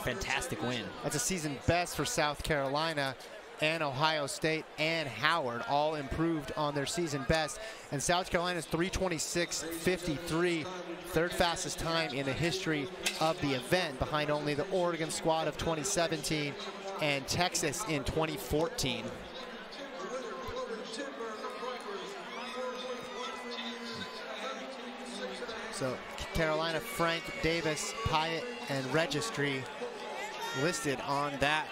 Fantastic win. That's a season best for South Carolina and Ohio State and Howard, all improved on their season best. And South Carolina's 3:26.53, third fastest time in the history of the event, behind only the Oregon squad of 2017 and Texas in 2014. So Carolina, Frank, Davis, Pyatt, and Registry listed on that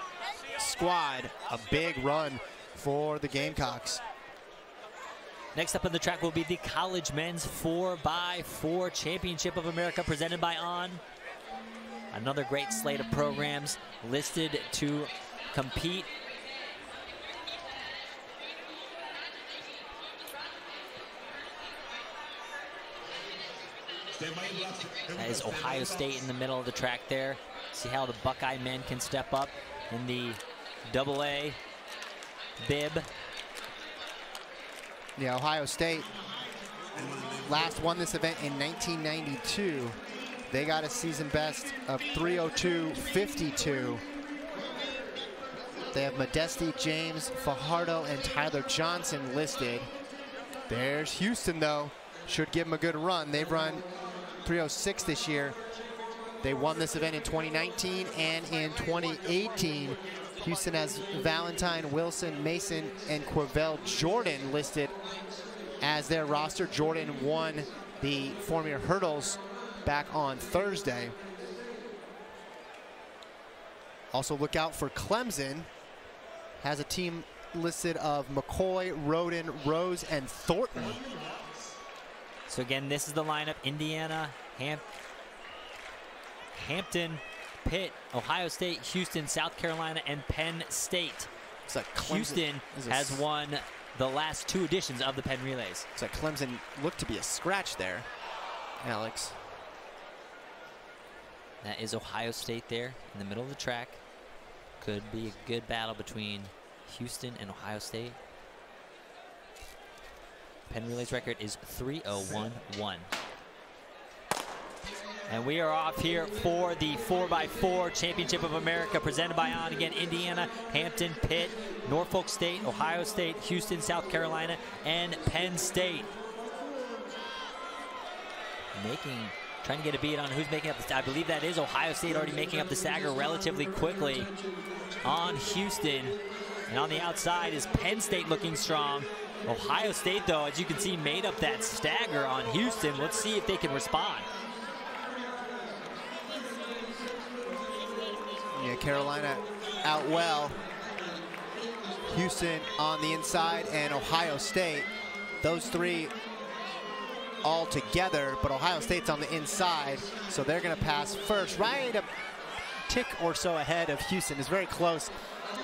squad. A big run for the Gamecocks. Next up on the track will be the College Men's 4x4 Championship of America presented by On. Another great slate of programs listed to compete. That is Ohio State in the middle of the track there. See how the Buckeye men can step up in the AA bib. Yeah, Ohio State last won this event in 1992. They got a season best of 3:02.52. They have Modesti, James, Fajardo, and Tyler Johnson listed. There's Houston, though. Should give them a good run. They've run 3:06 this year. They won this event in 2019 and in 2018. Houston has Valentine, Wilson, Mason, and Quavell Jordan listed as their roster. Jordan won the 4-meter hurdles back on Thursday. Also look out for Clemson. Has a team listed of McCoy, Roden, Rose, and Thornton. So again, this is the lineup: Indiana, Hampton, Pitt, Ohio State, Houston, South Carolina, and Penn State. It's like Houston has won the last 2 editions of the Penn Relays. It's like Clemson looked to be a scratch there, Alex. That is Ohio State there in the middle of the track. Could be a good battle between Houston and Ohio State. Penn Relays record is 3:01.1. And we are off here for the 4x4 Championship of America presented by On. Again, Indiana, Hampton, Pitt, Norfolk State, Ohio State, Houston, South Carolina, and Penn State. Trying to get a beat on who's making up the, I believe that is Ohio State already making up the stagger relatively quickly on Houston. And on the outside is Penn State looking strong. Ohio State, though, as you can see, made up that stagger on Houston. Let's see if they can respond. Yeah, Carolina out well. Houston on the inside and Ohio State. Those 3 all together, but Ohio State's on the inside, so they're going to pass first. Right a tick or so ahead of Houston. Is very close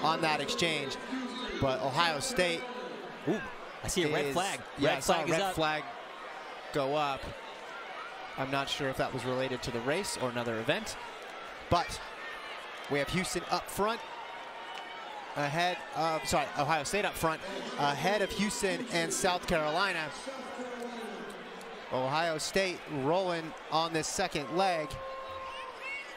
on that exchange, but Ohio State. Ooh, I see a red flag. Yeah, I saw a red flag go up. I'm not sure if that was related to the race or another event, but we have Houston up front, ahead of, Ohio State up front, ahead of Houston and South Carolina. Ohio State rolling on this second leg.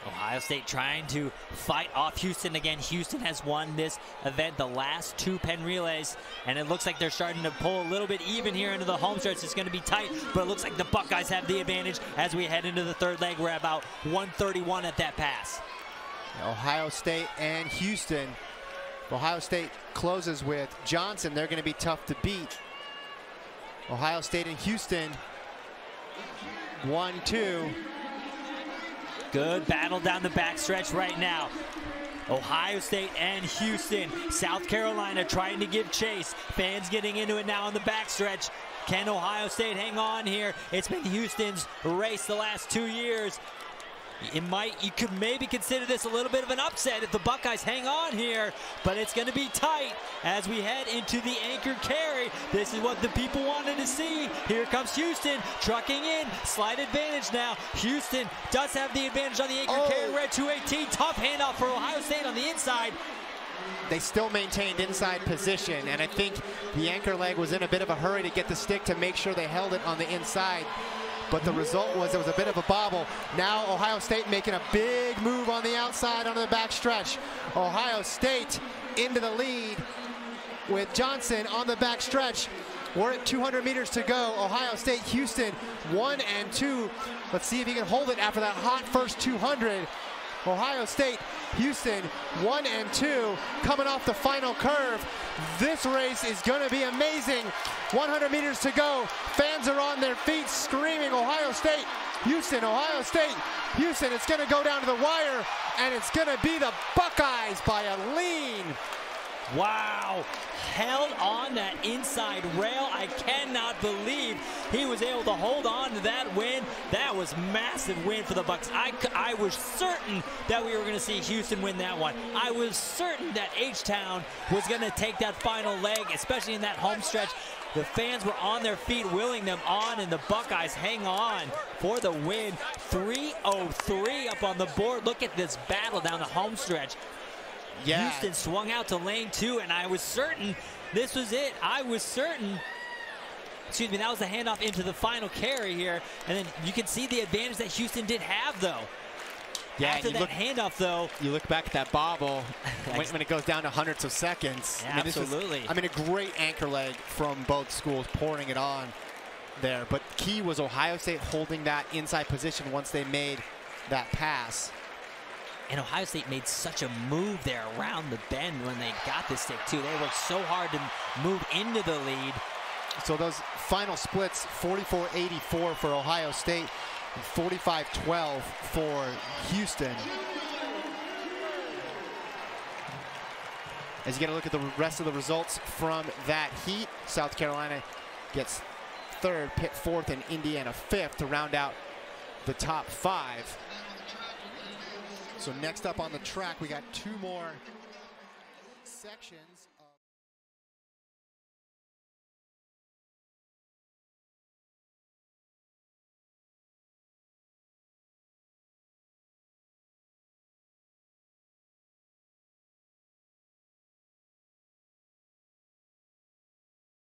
Ohio State trying to fight off Houston again. Houston has won this event the last 2 Penn Relays, and it looks like they're starting to pull a little bit even here into the home stretch. It's going to be tight, but it looks like the Buckeyes have the advantage as we head into the 3rd leg. We're at about 1:31 at that pass. Ohio State and Houston. Ohio State closes with Johnson. They're going to be tough to beat. Ohio State and Houston, 1-2. Good battle down the backstretch right now. Ohio State and Houston. South Carolina trying to give chase. Fans getting into it now on the backstretch. Can Ohio State hang on here? It's been Houston's race the last 2 years. You could maybe consider this a little bit of an upset if the Buckeyes hang on here, but it's going to be tight as we head into the anchor carry. This is what the people wanted to see. Here comes Houston trucking in. Slight advantage now. Houston does have the advantage on the anchor carry. Red 218. Tough handoff for Ohio State on the inside. They still maintained inside position, and I think the anchor leg was in a bit of a hurry to get the stick to make sure they held it on the inside. but the result was it was a bit of a bobble. Now Ohio State making a big move on the outside onto the back stretch. Ohio State into the lead with Johnson on the back stretch. We're at 200 meters to go. Ohio State, Houston, 1 and 2. Let's see if he can hold it after that hot first 200. Ohio State, Houston, 1 and 2, coming off the final curve. This race is going to be amazing. 100 meters to go. Fans are on their feet screaming, Ohio State, Houston, Ohio State, Houston. It's going to go down to the wire, and it's going to be the Buckeyes by a lean. Wow, held on that inside rail. I cannot believe he was able to hold on to that win. That was massive win for the Bucks. I was certain that we were going to see Houston win that one. I was certain that H-Town was going to take that final leg, especially in that home stretch. The fans were on their feet, willing them on, and the Buckeyes hang on for the win. 3:03 up on the board. Look at this battle down the home stretch. Yeah. Houston swung out to lane 2, and I was certain this was it. I was certain. Excuse me, that was the handoff into the final carry here. And then you can see the advantage that Houston did have, though. Yeah, after that handoff, though. You look back at that bobble when it goes down to hundredths of seconds. Yeah, absolutely. A great anchor leg from both schools, pouring it on there. But key was Ohio State holding that inside position once they made that pass. And Ohio State made such a move there around the bend when they got the stick, too. They worked so hard to move into the lead. So those final splits, 44-84 for Ohio State, and 45-12 for Houston. As you get a look at the rest of the results from that heat, South Carolina gets 3rd, Pitt 4th, and Indiana 5th to round out the top 5. So next up on the track, we got 2 more sections.